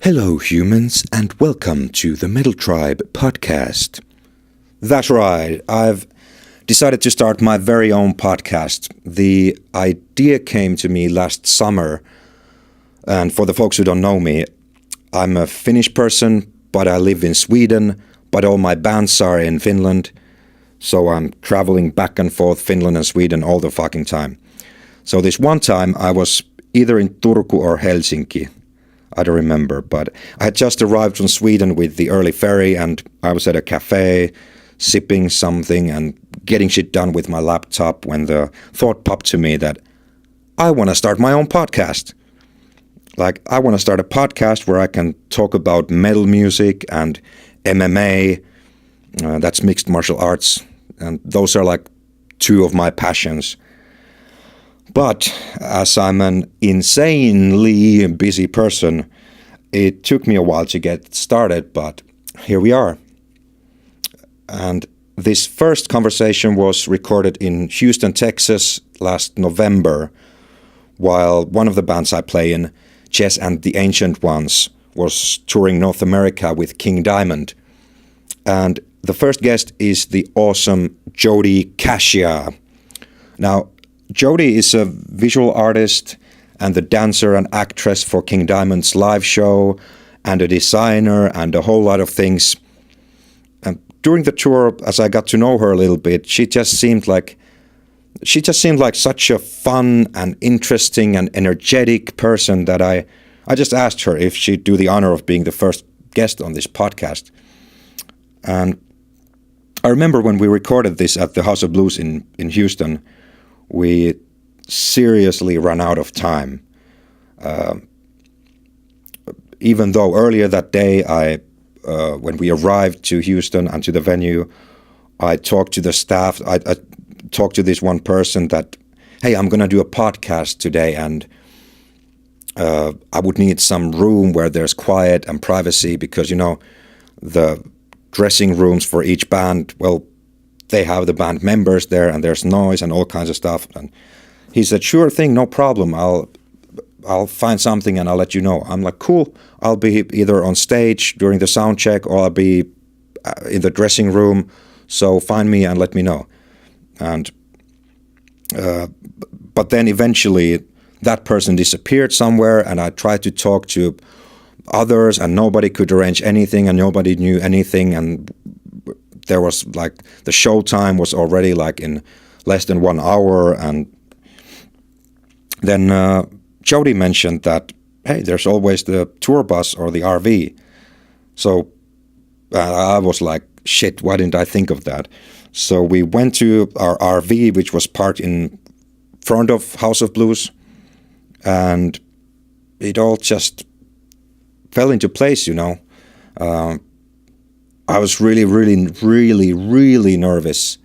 Hello, humans, and welcome to the Metal Tribe podcast. That's right, I've decided to start my very own podcast. The idea came to me last summer, and for the folks who don't know me, I'm a Finnish person, but I live in Sweden, but all my bands are in Finland, so I'm traveling back and forth Finland and Sweden all the fucking time. So this one time I was either in Turku or Helsinki. I don't remember, but I had just arrived from Sweden with the early ferry and I was at a cafe sipping something and getting shit done with my laptop when the thought popped to me that I want to start my own podcast. I want to start a podcast where I can talk about metal music and MMA, that's mixed martial arts, and those are two of my passions. But as I'm an insanely busy person, it took me a while to get started, but here we are. And this first conversation was recorded in Houston, Texas last November, while one of the bands I play in, Jess and the Ancient Ones, was touring North America with King Diamond. And the first guest is the awesome Jodi Cachia. Now, Jodi is a visual artist and the dancer and actress for King Diamond's live show and a designer and a whole lot of things. And during the tour, as I got to know her a little bit, she just seemed like such a fun and interesting and energetic person that I just asked her if she'd do the honor of being the first guest on this podcast. And I remember when we recorded this at the House of Blues in Houston, we seriously ran out of time. Even though earlier that day, when we arrived to Houston and to the venue, I talked to the staff. I talked to this one person that, hey, I'm going to do a podcast today, and I would need some room where there's quiet and privacy because, the dressing rooms for each band, well, they have the band members there and there's noise and all kinds of stuff. And he said, sure thing, no problem. I'll find something and I'll let you know. I'm like, cool. I'll be either on stage during the sound check or I'll be in the dressing room. So find me and let me know. And but then eventually that person disappeared somewhere and I tried to talk to others and nobody could arrange anything and nobody knew anything, and there was the show time was already in less than 1 hour. And then Jodi mentioned that, hey, there's always the tour bus or the RV. So I was like, shit, why didn't I think of that? So we went to our RV, which was parked in front of House of Blues, and it all just fell into place, I was really, really, really, really nervous,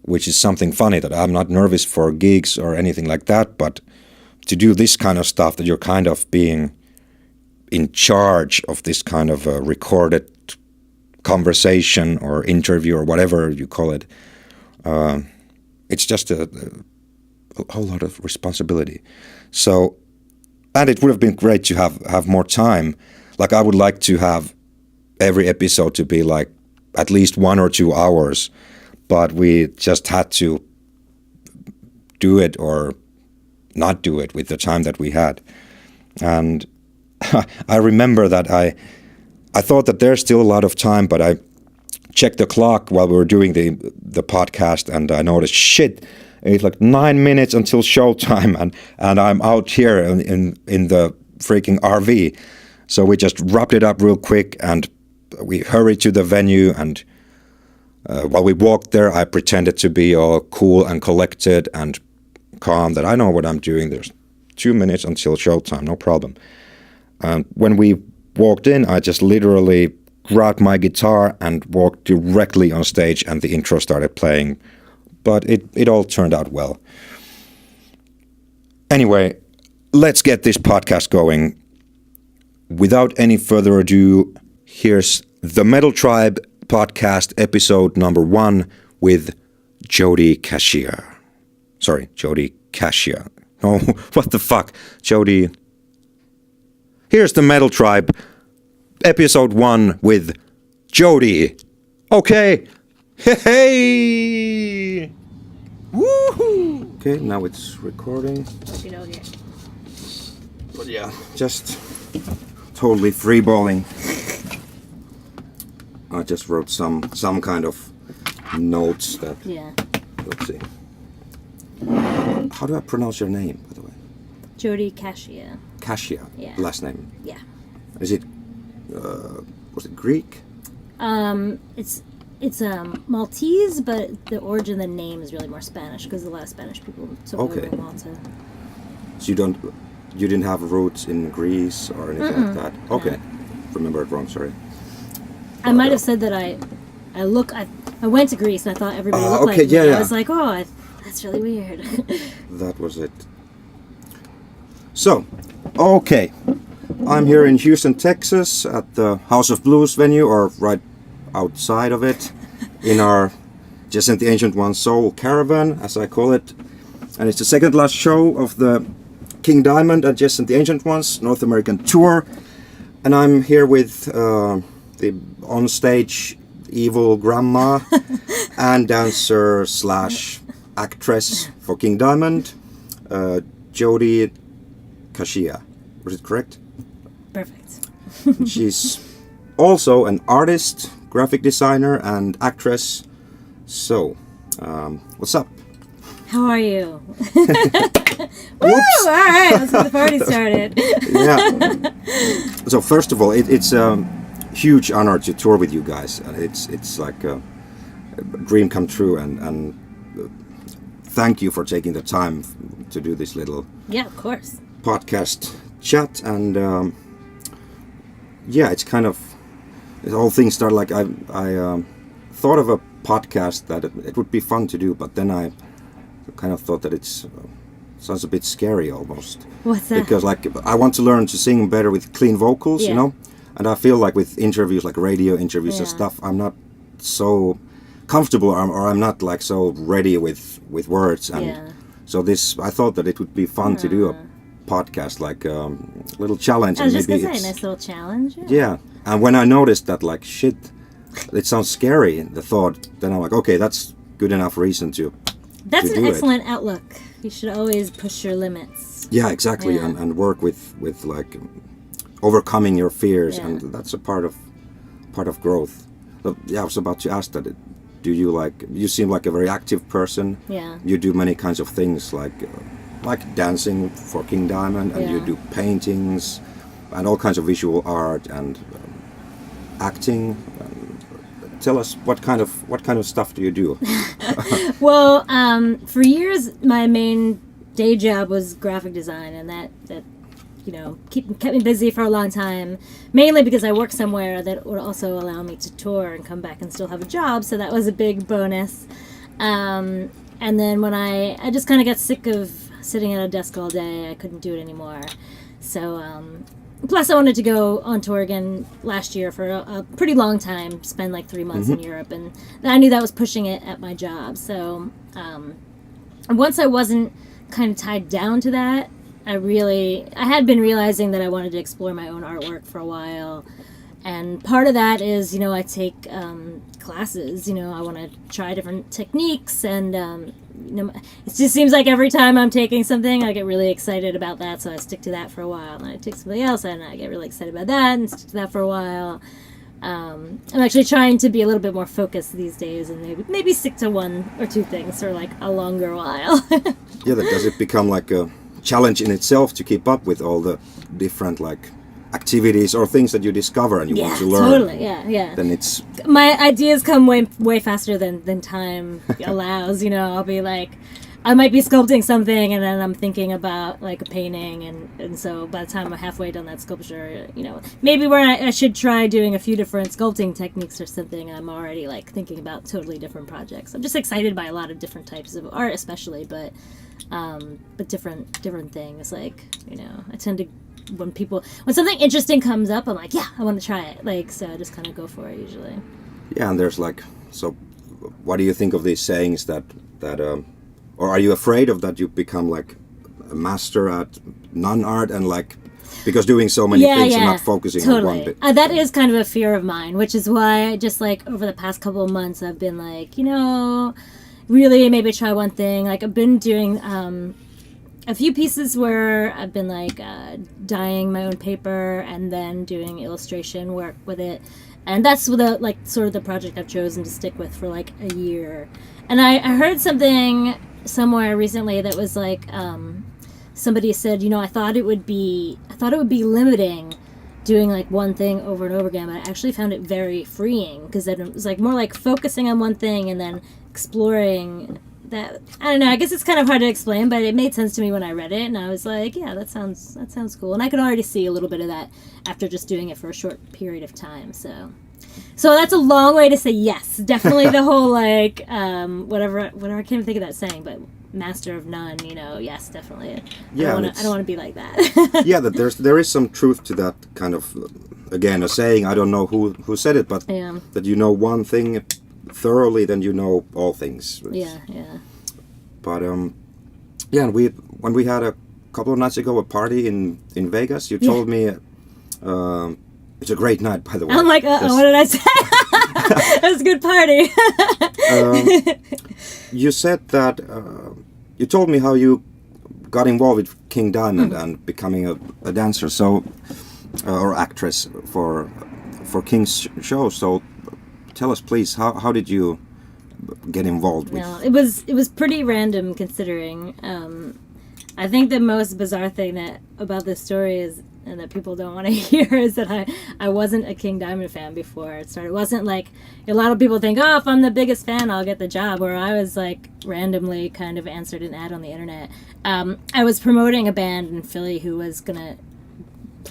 which is something funny that I'm not nervous for gigs or anything like that, but to do this kind of stuff that you're kind of being in charge of this kind of a recorded conversation or interview or whatever you call it, it's just a whole lot of responsibility. So, and it would have been great to have more time. I would like to have every episode to be at least 1 or 2 hours, but we just had to do it or not do it with the time that we had. And I remember that I thought that there's still a lot of time, but I checked the clock while we were doing the podcast and I noticed, shit, it's 9 minutes until showtime and I'm out here in the freaking RV. So we just wrapped it up real quick and we hurried to the venue, and while we walked there, I pretended to be all cool and collected and calm, that I know what I'm doing. There's 2 minutes until showtime, no problem. And when we walked in, I just literally grabbed my guitar and walked directly on stage, and the intro started playing. But it all turned out well. Anyway, let's get this podcast going. Without any further ado, here's the Metal Tribe podcast episode number 1 with Jodi Cachia. Sorry, Jodi Cachia. No, what the fuck? Jodi. Here's the Metal Tribe episode 1 with Jodi. Okay. Hey! Woohoo! Okay, now it's recording. But yeah, just totally freeballing. I just wrote some kind of notes that. Yeah. Let's see. How do I pronounce your name, by the way? Jodi Cachia. Cachia. Yeah. Last name. Yeah. Is it? Was it Greek? It's Maltese, but the origin of the name is really more Spanish because a lot of Spanish people took over Malta. So you didn't have roots in Greece or anything like that? Okay. Remember it wrong, sorry. I might have said that I went to Greece and I thought everybody looked like me. Yeah. I was like, that's really weird. That was it. So, okay. I'm here in Houston, Texas at the House of Blues venue, or right outside of it, in our Jess and the Ancient One's Soul caravan, as I call it. And it's the second last show of the King Diamond and Jess and the Ancient Ones North American tour. And I'm here with the onstage evil grandma and dancer / actress for King Diamond, Jodi Cachia. Was it correct? Perfect. She's also an artist, graphic designer, and actress. So, what's up? How are you? Woo! All right, let's get the party started. Yeah. So first of all, it's a huge honor to tour with you guys. It's like a dream come true, and thank you for taking the time to do this little of course podcast chat. And yeah, it's kind of the whole thing started like I thought of a podcast that it would be fun to do, but then I kind of thought that it's sounds a bit scary almost. What's that? Because like I want to learn to sing better with clean vocals, you know, and I feel like with interviews, like radio interviews and stuff, I'm not so comfortable, or I'm not like so ready with words, and so this I thought that it would be fun to do a podcast, like a little challenge. I was just gonna say, a nice little challenge. Yeah, and when I noticed that, like, shit, it sounds scary, the thought, then I'm like, okay, that's good enough reason to. That's an excellent outlook. You should always push your limits. Yeah, exactly, and work with like overcoming your fears, and that's a part of growth. So, yeah, I was about to ask that. Do you you seem like a very active person? Yeah. You do many kinds of things, like dancing for King Diamond, and you do paintings and all kinds of visual art and acting. Tell us what kind of stuff do you do? Well, for years my main day job was graphic design, and that kept me busy for a long time, mainly because I worked somewhere that would also allow me to tour and come back and still have a job, so that was a big bonus. And then when I just kind of got sick of sitting at a desk all day, I couldn't do it anymore. So plus I wanted to go on tour again last year for a pretty long time, spend like 3 months in Europe, and I knew that was pushing it at my job. So once I wasn't kind of tied down to that, I had been realizing that I wanted to explore my own artwork for a while. And part of that is, I take classes, I want to try different techniques, and it just seems like every time I'm taking something, I get really excited about that, so I stick to that for a while. And I take something else, and I get really excited about that, and stick to that for a while. I'm actually trying to be a little bit more focused these days, and maybe stick to 1 or 2 things for like a longer while. Yeah, does it become like a challenge in itself to keep up with all the different like activities or things that you discover and you want to learn? Totally, yeah. Then it's my ideas come way faster than time allows. I'll be like, I might be sculpting something, and then I'm thinking about like a painting, and so by the time I'm halfway done that sculpture, maybe where I should try doing a few different sculpting techniques or something, I'm already like thinking about totally different projects. I'm just excited by a lot of different types of art, especially, but different things. Like, I tend to, when something interesting comes up, I'm like, yeah, I want to try it. Like, so I just kind of go for it usually. Yeah, and there's like, so what do you think of these sayings that or are you afraid of that you become like a master at non-art and like Because doing so many things and not focusing on one bit. That is kind of a fear of mine, which is why just like over the past couple of months I've been like, really maybe try one thing. Like I've been doing a few pieces where I've been like dyeing my own paper and then doing illustration work with it. And that's sort of the project I've chosen to stick with for like a year. And I heard something somewhere recently that was like somebody said, I thought it would be limiting doing like one thing over and over again, but I actually found it very freeing because then it was like more like focusing on one thing and then exploring that. I don't know, I guess it's kind of hard to explain, but it made sense to me when I read it, and I was like, yeah, that sounds cool. And I could already see a little bit of that after just doing it for a short period of time. So that's a long way to say yes. Definitely the whole like whatever I can't even think of that saying, but master of none, yes, definitely. Yeah, I don't want to be like that. Yeah, that there is some truth to that kind of, again, a saying. I don't know who said it, but that one thing thoroughly, then all things. Yeah. But and when we had a couple of nights ago a party in Vegas, you told me it's a great night, by the way. I'm like, what did I say? It was a good party. You said that you told me how you got involved with King Diamond and becoming a dancer, or actress for King's show. So tell us, please, how did you get involved with? No, it was pretty random considering. I think the most bizarre thing about this story is, and that people don't want to hear, is that I wasn't a King Diamond fan before it started. It wasn't like a lot of people think, if I'm the biggest fan, I'll get the job. Where I was like randomly kind of answered an ad on the internet. I was promoting a band in Philly who was gonna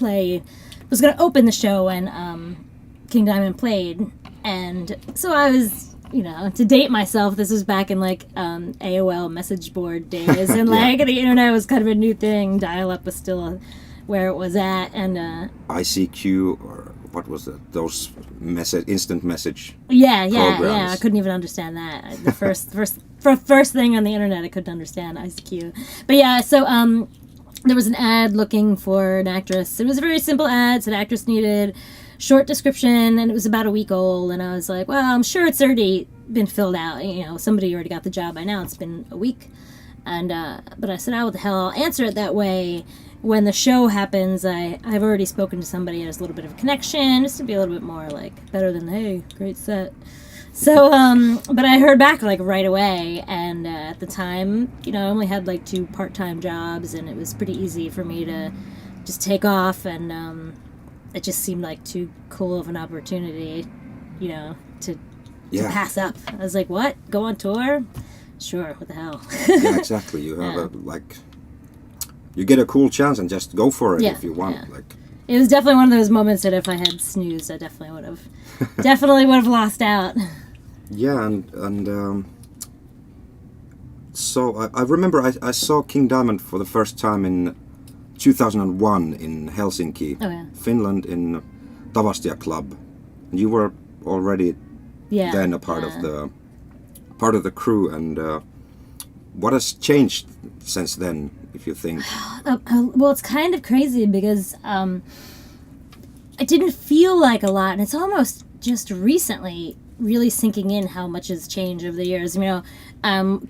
open the show when King Diamond played, and so I was. To date myself, this was back in like AOL message board days, and like the internet was kind of a new thing. Dial-up was still where it was at, and ICQ, or what was it? Those instant message. Yeah. I couldn't even understand that. The first thing on the internet, I couldn't understand ICQ. But yeah, so there was an ad looking for an actress. It was a very simple ad. It said actress needed. Short description, and it was about a week old, and I was like, well, I'm sure it's already been filled out. Somebody already got the job by now. It's been a week. And but I said, what the hell, I'll answer it that way. When the show happens, I've already spoken to somebody who has a little bit of a connection, just to be a little bit more like better than, hey, great set. So but I heard back like right away, and at the time, I only had like 2 part-time jobs, and it was pretty easy for me to just take off, and it just seemed like too cool of an opportunity, to pass up. I was like, what? Go on tour? Sure, what the hell? Yeah, exactly. You have you get a cool chance and just go for it if you want. Yeah. It was definitely one of those moments that if I had snoozed, I definitely would have lost out. Yeah, and so I remember I saw King Diamond for the first time in 2001 in Helsinki, Finland, in Tavastia Club. And you were already then a part of the crew. And what has changed since then, if you think? Well, it's kind of crazy because it didn't feel like a lot, and it's almost just recently really sinking in how much has changed over the years.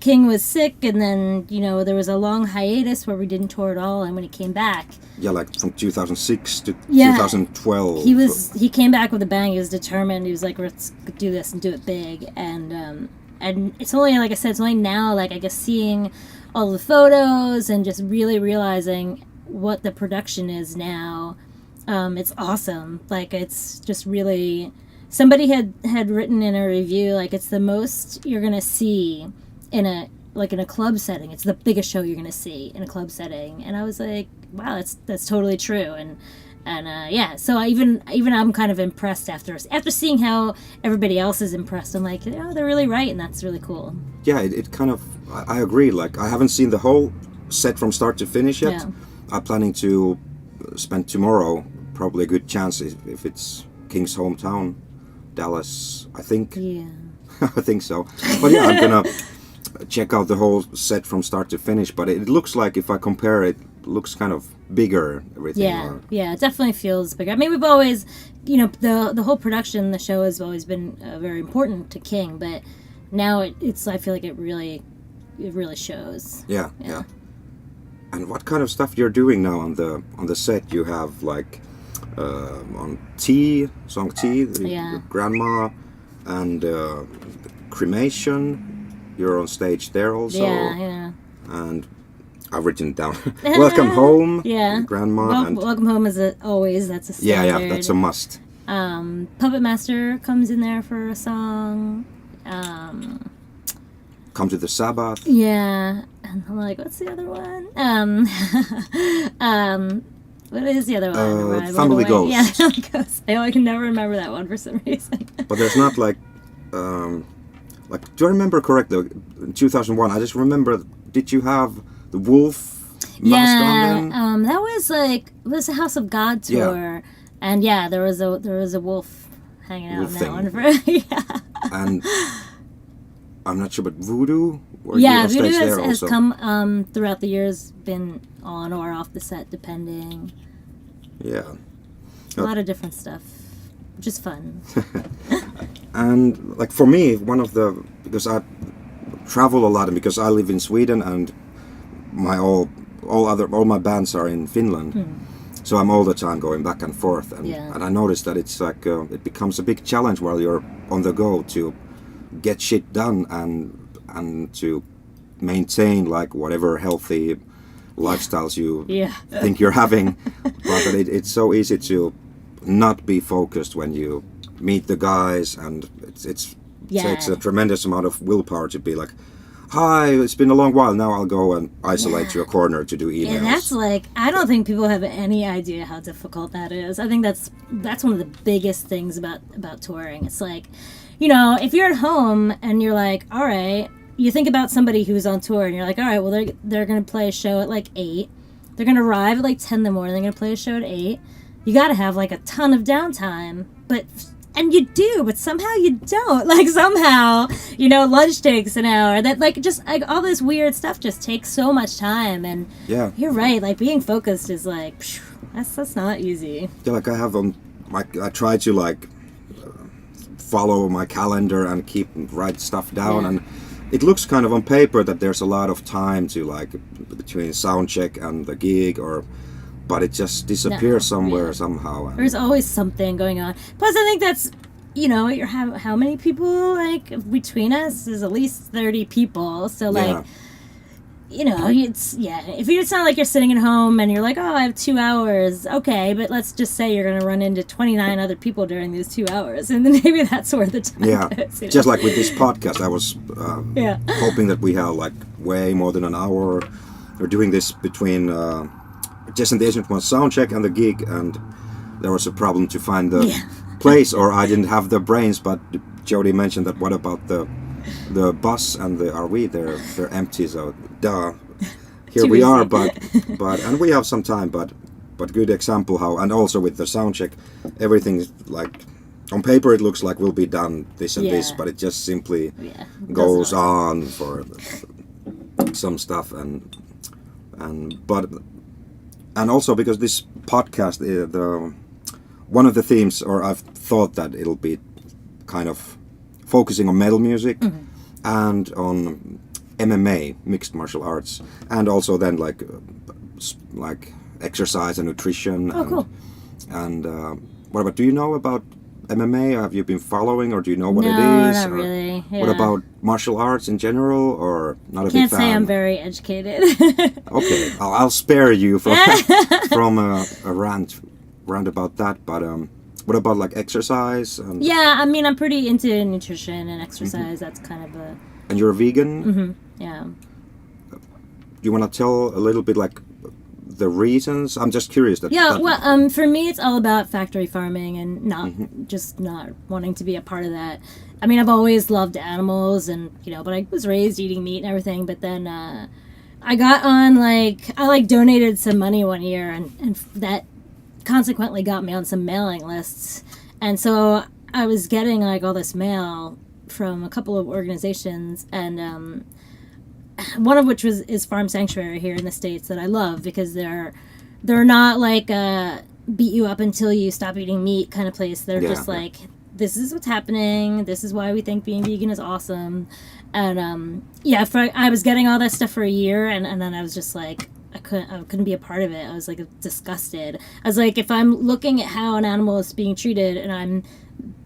King was sick, and then there was a long hiatus where we didn't tour at all, and when he came back, like from 2006 to 2012, he came back with a bang. He was determined. He was like, let's do this and do it big. And it's only, like I said, it's only now, like, I guess, seeing all the photos and just really realizing what the production is now. It's awesome. Like, it's just really, somebody had written in a review, like, it's the most you're gonna see in a club setting. It's the biggest show you're gonna see in a club setting. And I was like, wow, that's totally true. And so even I'm kind of impressed after seeing how everybody else is impressed. I'm like, they're really right, and that's really cool. Yeah, it kind of, I agree. Like, I haven't seen the whole set from start to finish yet. Yeah. I'm planning to spend tomorrow, probably a good chance if it's King's hometown, Dallas, I think. Yeah. I think so. But yeah, I'm gonna check out the whole set from start to finish. But it looks like, if I compare it looks kind of bigger, everything. Yeah, yeah, it definitely feels bigger. I mean, we've always, the whole production, the show has always been very important to King, but now it's I feel like it really shows. Yeah. And what kind of stuff you're doing now on the set? You have like on song T, the grandma, and cremation. You're on stage there also. Yeah. And I've written it down. Welcome home. Yeah. Grandma. Welcome home is always, that's a standard. Yeah, that's a must. Puppet Master comes in there for a song. Come to the Sabbath. Yeah. And I'm like, what's the other one? What is the other one? Family Ghost. Yeah, Family Ghost. I can never remember that one for some reason. But there's not like, do I remember correctly? In 2001, I just remember, did you have the wolf mask on then? That was it was a House of God tour. Yeah. And yeah, there was a wolf hanging out Wolf in that thing. one. Yeah. And I'm not sure, but Voodoo? Yeah, Voodoo has come throughout the years, been on or off the set, depending. Yeah. A lot of different stuff. Just fun. And like for me, because I travel a lot, and because I live in Sweden, and all my bands are in Finland, so I'm all the time going back and forth, and I noticed that it's like it becomes a big challenge while you're on the go to get shit done and to maintain like whatever healthy lifestyles you think you're having, but it's so easy to not be focused when you meet the guys, and it takes a tremendous amount of willpower to be like, hi, it's been a long while, now I'll go and isolate to a corner to do emails. And that's like, I don't think people have any idea how difficult that is. I think that's one of the biggest things about touring. It's like, if you're at home and you're like, all right, you think about somebody who's on tour and you're like, all right, well, they're going to play a show at like 8. They're going to arrive at like 10 in the morning. They're going to play a show at 8. You got to have like a ton of downtime, and you do, but somehow you don't. Like somehow, lunch takes an hour. That like just like all this weird stuff just takes so much time. And you're right. Like being focused is like, that's not easy. Yeah, like I have I try to like follow my calendar and write stuff down, and it looks kind of on paper that there's a lot of time to like between sound check and the gig, but it just disappears somewhere somehow. And there's always something going on. Plus, I think that's, how many people, like, between us is at least 30 people. So, like, if it's not like you're sitting at home and you're like, oh, I have 2 hours. Okay, but let's just say you're going to run into 29 other people during those 2 hours. And then maybe that's where the time is. Just like with this podcast, I was hoping that we have, like, way more than an hour. We're doing this between Jess and the agent was sound check and the gig, and there was a problem to find the place, or I didn't have the brains. But Jodi mentioned that what about the bus and the RV? They're empty, so here we are. But and we have some time. But good example how, and also with the sound check, everything's like on paper it looks like we'll be done this and this, but it just simply goes on for some stuff and also because this podcast, one of the themes, or I've thought that it'll be kind of focusing on metal music and on MMA, mixed martial arts, and also then like exercise and nutrition. Cool. And what about? Do you know about MMA? Have you been following, or do you know what it is? No, not really. Yeah. What about martial arts in general, or not a big fan? Can't say I'm very educated. Okay, I'll spare you from a rant about that. But what about like exercise? Yeah, I mean, I'm pretty into nutrition and exercise. That's kind of a. And you're a vegan? Yeah. Do you want to tell a little bit like the reasons? I'm just curious. Well, for me, it's all about factory farming and not wanting to be a part of that. I mean, I've always loved animals, and but I was raised eating meat and everything. But then I got on I donated some money one year, and that consequently got me on some mailing lists, and so I was getting all this mail from a couple of organizations, and one of which is Farm Sanctuary here in the States that I love because they're not like beat you up until you stop eating meat kind of place. They're just like, this is what's happening. This is why we think being vegan is awesome. And I was getting all that stuff for a year, and then I was just like, I couldn't be a part of it. I was like disgusted. I was like, if I'm looking at how an animal is being treated and I'm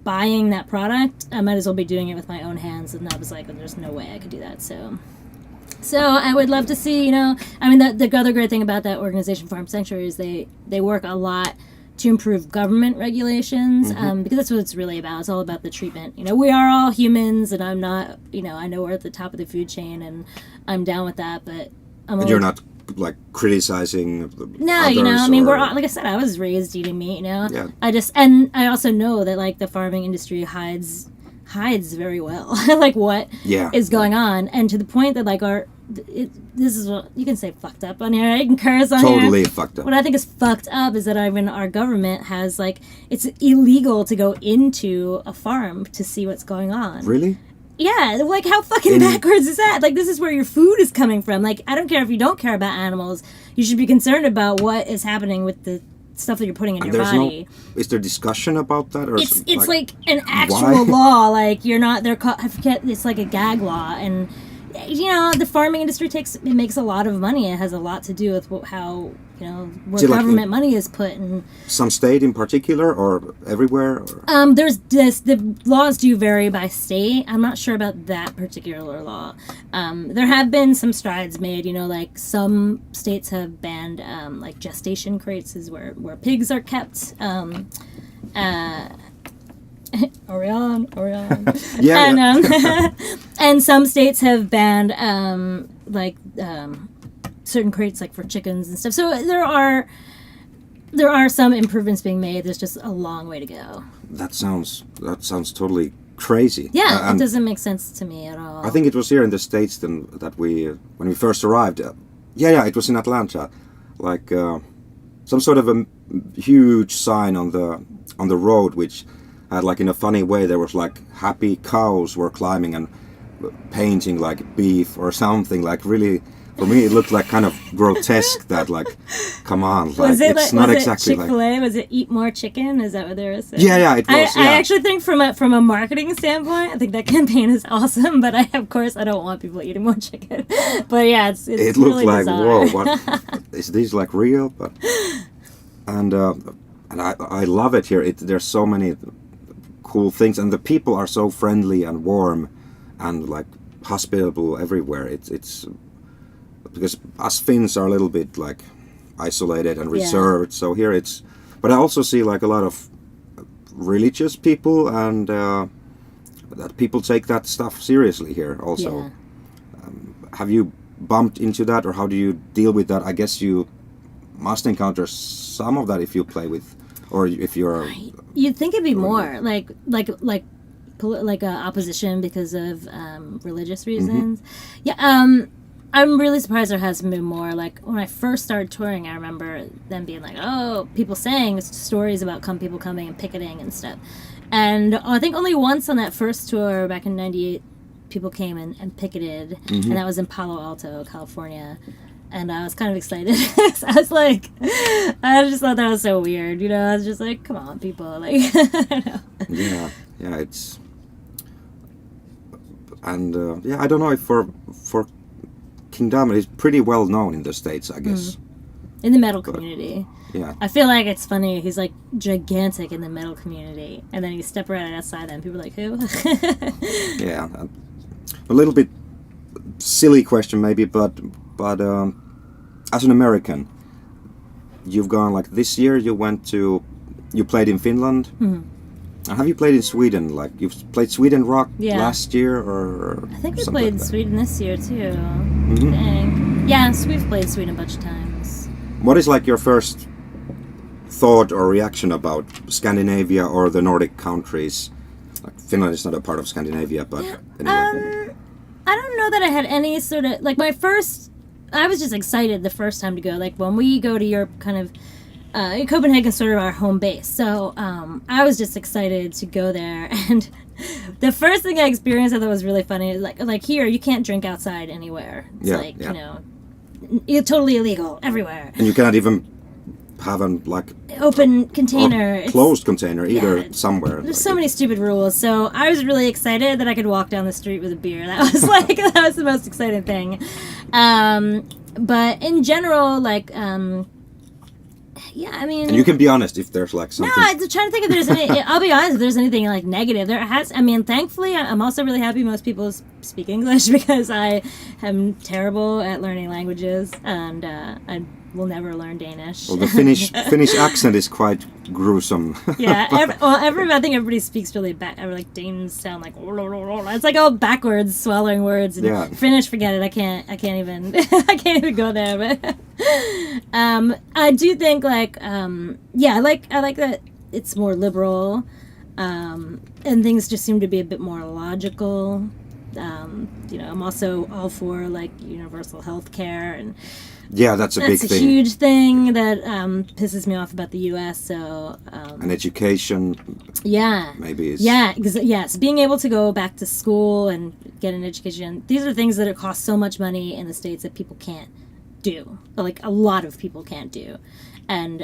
buying that product, I might as well be doing it with my own hands. And I was like, there's no way I could do that. So I would love to see, I mean, the other great thing about that organization, Farm Sanctuary, is they work a lot to improve government regulations, because that's what it's really about. It's all about the treatment. We are all humans, and I'm not, I know we're at the top of the food chain, and I'm down with that, but you're not like criticizing no others, I mean, we're like I said, I was raised eating meat. Yeah. I also know that like the farming industry hides very well like what is going on, and to the point that like this is what you can say fucked up on here. I can curse on here. Totally fucked up. What I think is fucked up is that our government has like, it's illegal to go into a farm to see what's going on. Really? Yeah, like how fucking backwards is that? Like, this is where your food is coming from. Like, I don't care if you don't care about animals. You should be concerned about what is happening with the stuff that you're putting in your body. Is there discussion about that? Or it's like an actual law. Like, you're not, I forget, it's like a gag law. And, the farming industry makes a lot of money. It has a lot to do with how, where government money is put in. Some state in particular, or everywhere? Or? The laws do vary by state. I'm not sure about that particular law. There have been some strides made, like some states have banned like gestation crates is where pigs are kept. Orion. Yeah. And some states have banned certain crates like for chickens and stuff. So there are some improvements being made. There's just a long way to go. That sounds totally crazy. Yeah, it doesn't make sense to me at all. I think it was here in the States then that when we first arrived. It was in Atlanta, like some sort of a huge sign on the road which had like in a funny way there was like happy cows were climbing and painting like beef or something, like really. For me, it looked like kind of grotesque. That like, come on, like it's not exactly like Chick-fil-A. Was it eat more chicken? Is that what they were saying? Yeah, it was. I actually think from a marketing standpoint, I think that campaign is awesome. But I don't want people eating more chicken. But yeah, it looked really like bizarre. Whoa, what is this like real? But and I love it here. There's so many cool things, and the people are so friendly and warm, and like hospitable everywhere. It's because us Finns are a little bit like isolated and reserved, so here but I also see like a lot of religious people, and that people take that stuff seriously here also. Have you bumped into that, or how do you deal with that? I guess you must encounter some of that if you play with, or if you're. You'd think it'd be more like opposition because of religious reasons. I'm really surprised there hasn't been more. Like, when I first started touring, I remember them being like, people saying stories about people coming and picketing and stuff. And I think only once on that first tour back in 98, people came and picketed, and that was in Palo Alto, California. And I was kind of excited. So I was like, I just thought that was so weird. I was just like, come on, people. Like, I don't know. Yeah, it's. And, I don't know if for King Diamond, he's pretty well known in the States, I guess. In the metal community. Yeah. I feel like it's funny. He's like gigantic in the metal community, and then you step right outside and people are like, who? Yeah. A little bit silly question maybe, but as an American, you've gone like this year. You played in Finland. Have you played in Sweden? Like, you've played Sweden Rock last year, or I think we something played like that? Sweden this year too. I think. Yeah, so we've played Sweden a bunch of times. What is like your first thought or reaction about Scandinavia or the Nordic countries? Like, Finland is not a part of Scandinavia, but anyway. I don't know that I had any sort of like I was just excited the first time to go. Like, when we go to Europe, kind of. Copenhagen's sort of our home base, so I was just excited to go there, and The first thing I experienced I thought was really funny is like here you can't drink outside anywhere. It's you know, it's totally illegal everywhere. And you cannot even have an open container, closed container either somewhere. There's so many stupid rules. So I was really excited that I could walk down the street with a beer. That was that was the most exciting thing. But in general, yeah, I mean... And you can be honest if there's something... No, I'm trying to think if there's any... I'll be honest if there's anything negative. There has... I mean, thankfully, I'm also really happy most people speak English because I am terrible at learning languages and I will never learn Danish. Well, the Finnish accent is quite gruesome. Yeah, I think everybody speaks really bad. Like Danes sound like... It's like all backwards, swallowing words. And Finnish, forget it. I can't even... I can't even go there, but... I do think I like that it's more liberal, and things just seem to be a bit more logical. I'm also all for universal health care, and that's a big thing. That's a huge thing that pisses me off about the U.S. So and education, maybe is yes, being able to go back to school and get an education. These are things that cost so much money in the States that people can't do, like a lot of people can't do, and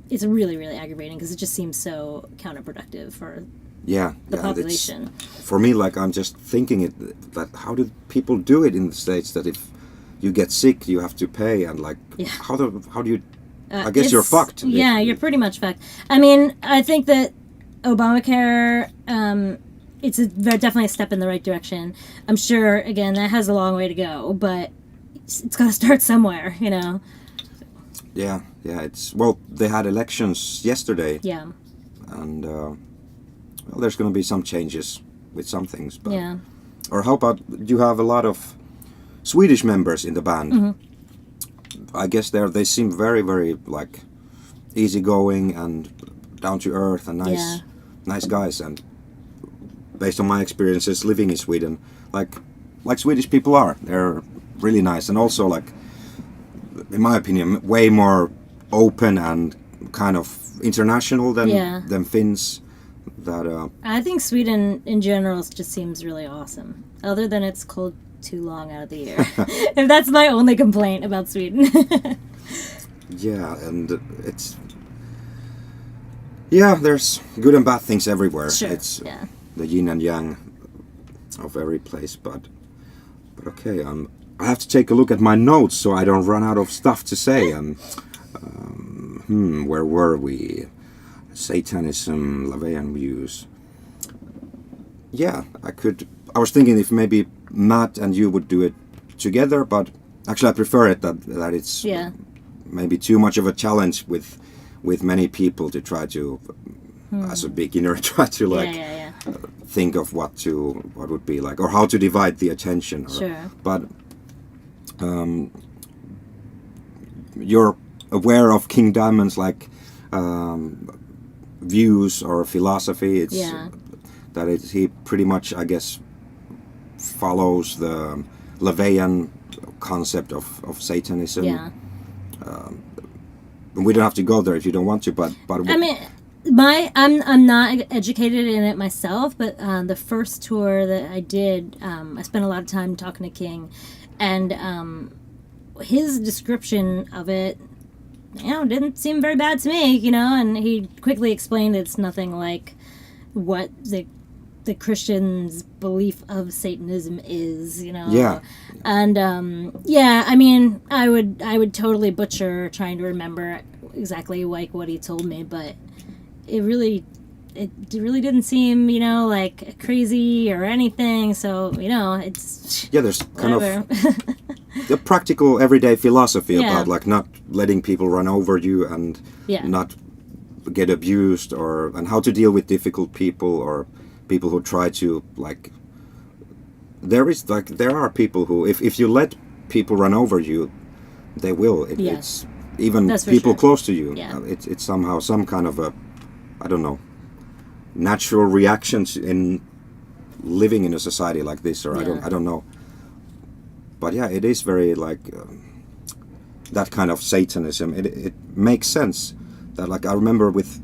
it's really, really aggravating because it just seems so counterproductive for the population. For me, I'm just thinking that how do people do it in the States, that if you get sick you have to pay, and how do you I guess you're fucked. Yeah, you're pretty much fucked. I mean, I think that Obamacare, it's definitely a step in the right direction. I'm sure, again, that has a long way to go, but it's got to start somewhere, you know. Yeah. They had elections yesterday. Yeah. And there's going to be some changes with some things. But, yeah. Or how about you have a lot of Swedish members in the band? Mm-hmm. I guess they seem very, very easygoing and down to earth and nice guys. And based on my experiences living in Sweden, like Swedish people are, they're really nice, and also in my opinion way more open and kind of international than Finns. I think Sweden in general just seems really awesome, other than it's cold too long out of the year. If that's my only complaint about Sweden. And there's good and bad things everywhere. Sure. It's the yin and yang of every place, but okay, I have to take a look at my notes so I don't run out of stuff to say. Where were we? Satanism, LaVeyan views. Yeah, I was thinking if maybe Matt and you would do it together, but actually I prefer it that it's maybe too much of a challenge with many people to try to, as a beginner, try to think of what would be or how to divide the attention. Sure. But you're aware of King Diamond's views or philosophy. It's that he pretty much, I guess, follows the LaVeyan concept of Satanism. Yeah. We don't have to go there if you don't want to, but I mean, I'm not educated in it myself, but the first tour that I did, I spent a lot of time talking to King, and his description of it, didn't seem very bad to me, and he quickly explained it's nothing like what the Christians' belief of Satanism is, Yeah. And I mean, I would totally butcher trying to remember exactly what he told me, but it really didn't seem, like crazy or anything. So, it's there's kind of the practical everyday philosophy about not letting people run over you and not get abused, and how to deal with difficult people or people who try to there are people who if you let people run over you, they will. It's even people close to you. Yeah. It's somehow some kind of a, I don't know, natural reactions in living in a society like this, or I don't know. But it is very that kind of Satanism. It makes sense that I remember with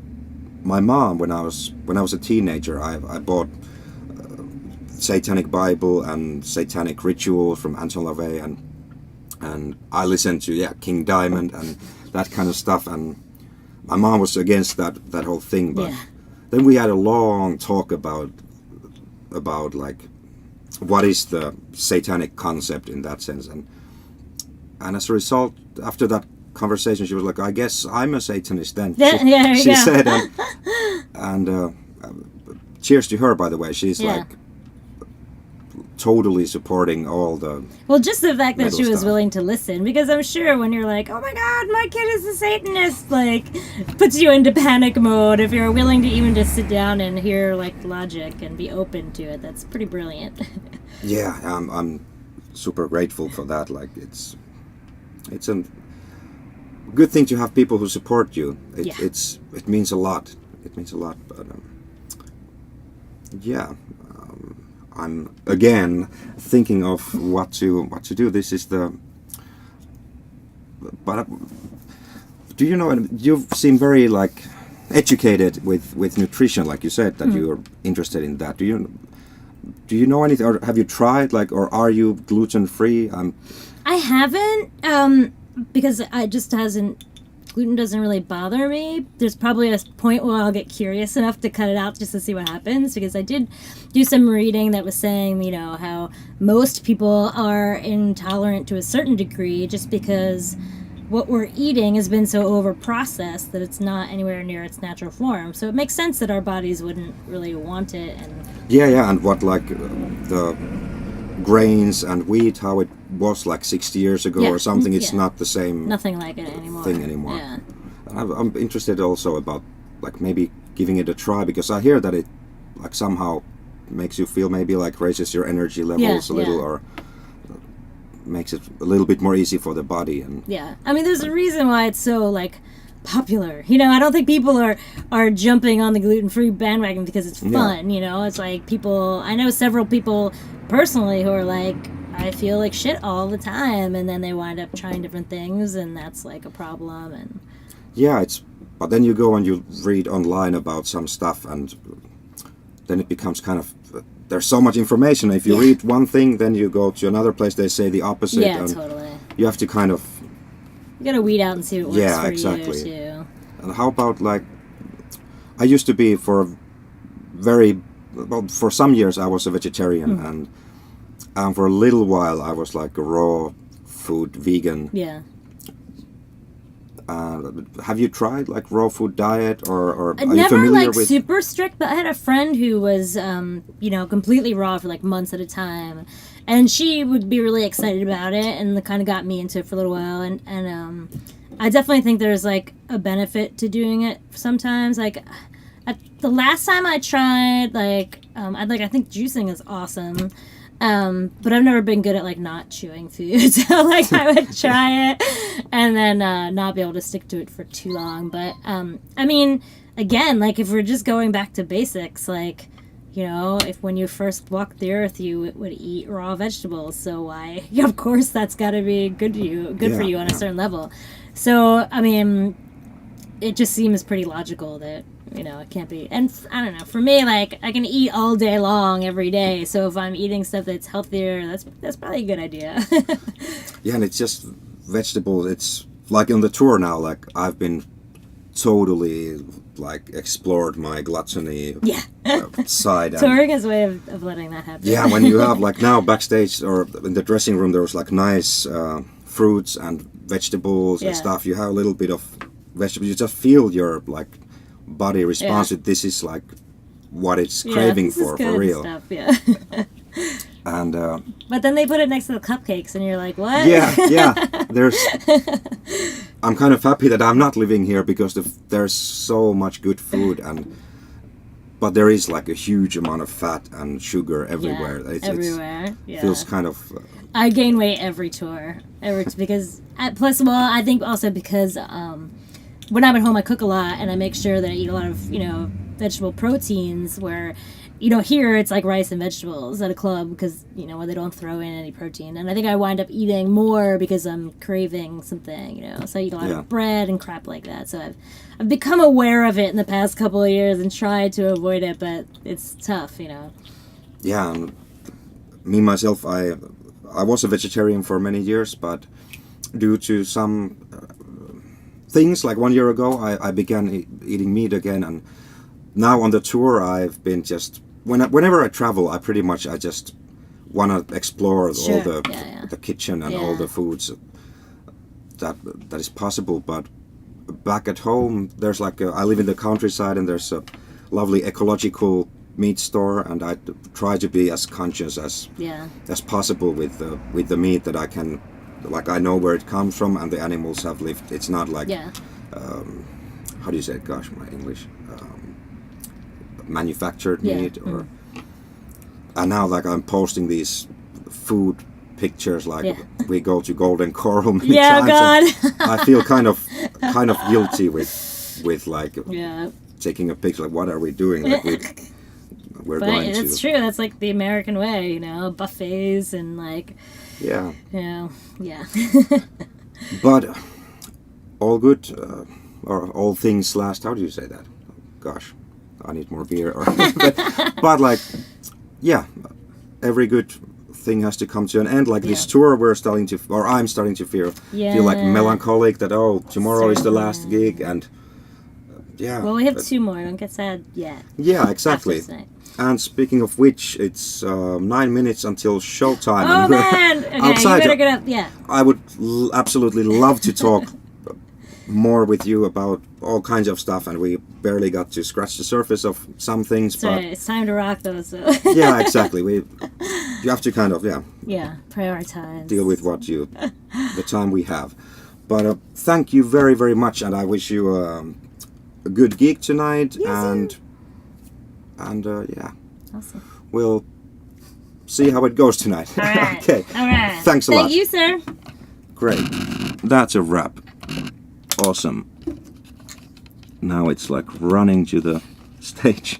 my mom when I was a teenager, I bought Satanic Bible and Satanic Rituals from Anton LaVey, and I listened to King Diamond and that kind of stuff, and my mom was against that whole thing, but then we had a long talk about like what is the satanic concept in that sense, and as a result, after that conversation, she was like, I guess I'm a Satanist then. She said, and cheers to her, by the way. She's like totally supporting all the just the fact that she was stuff. willing to listen, because I'm sure when you're like, oh my god, my kid is a Satanist, like, puts you into panic mode. If you're willing to even just sit down and hear like logic and be open to it, that's pretty brilliant. I'm super grateful for that. Like, it's a good thing to have people who support you. It means a lot. It means a lot. But I'm again thinking of what to do. This is the. But do you know? You seem very like educated with nutrition, like you said that you're interested in that. Do you know anything, or have you tried, like, or are you gluten free? I haven't, because gluten doesn't really bother me. There's probably a point where I'll get curious enough to cut it out just to see what happens, because I did do some reading that was saying, how most people are intolerant to a certain degree just because what we're eating has been so over-processed that it's not anywhere near its natural form. So it makes sense that our bodies wouldn't really want it. And and what, like, the grains and wheat, how it was like 60 years ago or something, it's not the same. Nothing like it anymore. Yeah. I'm interested also about, like, maybe giving it a try, because I hear that it, like, somehow makes you feel, maybe like raises your energy levels a little, or makes it a little bit more easy for the body. And I mean, there's a reason why it's so, like, popular. I don't think people are jumping on the gluten-free bandwagon because it's fun. It's like I know several people personally who are like, I feel like shit all the time, and then they wind up trying different things, and that's like a problem. And but then you go and you read online about some stuff, and then it becomes kind of, there's so much information. If you read one thing, then you go to another place, they say the opposite. Yeah, totally. You have to kind of, you gotta weed out and see what works for you too. And how about, like, I used to be for some years I was a vegetarian, and for a little while I was like a raw food vegan. Have you tried, like, raw food diet, or are you familiar with? Super strict, but I had a friend who was completely raw for like months at a time, and she would be really excited about it, and kind of got me into it for a little while, and I definitely think there's like a benefit to doing it sometimes. Like, the last time I tried, I think juicing is awesome. But I've never been good at, like, not chewing food. So, like, I would try it and then not be able to stick to it for too long. But, I mean, again, like, if we're just going back to basics, like, if when you first walked the earth, you would eat raw vegetables. So why? Of course, that's got to be good for you on a certain level. So, I mean, it just seems pretty logical that, it can't be. And I don't know, for me, like, I can eat all day long every day. So if I'm eating stuff that's healthier, that's probably a good idea. And it's just vegetables. It's like on the tour now, like, I've been totally, like, explored my gluttony side. Touring is a way of letting that happen. Yeah, when you have, like, now backstage or in the dressing room, there was, like, nice fruits and vegetables and stuff. You have a little bit of vegetables. You just feel your, like, body responds to this is like what it's craving for real stuff, and but then they put it next to the cupcakes and you're like, what? There's I'm kind of happy that I'm not living here, because there's so much good food, but there is, like, a huge amount of fat and sugar everywhere. Everywhere. Feels kind of I gain weight every tour because plus, well, I think also because when I'm at home, I cook a lot, and I make sure that I eat a lot of, vegetable proteins, where, here it's like rice and vegetables at a club, because, where they don't throw in any protein. And I think I wind up eating more because I'm craving something, so I eat a lot of bread and crap like that. So I've become aware of it in the past couple of years and tried to avoid it, but it's tough, Yeah, and me myself, I was a vegetarian for many years, but due to some things, like 1 year ago, I began eating meat again, and now on the tour, I've been just whenever I travel, I just want to explore all the kitchen and all the foods that is possible. But back at home, there's I live in the countryside, and there's a lovely ecological meat store, and I try to be as conscious as possible with the meat that I can. I know where it comes from, and the animals have lived. It's not how do you say it? Gosh, my English. Manufactured meat, or and now I'm posting these food pictures, we go to Golden Coral many times. God. I feel kind of guilty with taking a picture. What are we doing? We're but going to. It's true. That's the American way, buffets and Yeah. Yeah. But all good, or all things last. How do you say that? Gosh, I need more beer. But every good thing has to come to an end. This tour, I'm starting to feel melancholic that tomorrow is the last gig, and Well, we have 2 more. Don't get sad yet. Yeah, exactly. And speaking of which, it's 9 minutes until showtime. Oh man! Okay, outside, you better get up. Yeah. I would absolutely love to talk more with you about all kinds of stuff, and we barely got to scratch the surface of some things. But it's time to rock those. So. Yeah, exactly. You have to kind of prioritize. Deal with the time we have. But thank you very, very much, and I wish you a good gig tonight. Yes, and awesome. We'll see how it goes tonight. All right. Okay. All right. Thanks a lot. Thank you, sir. Great. That's a wrap. Awesome. Now it's running to the stage.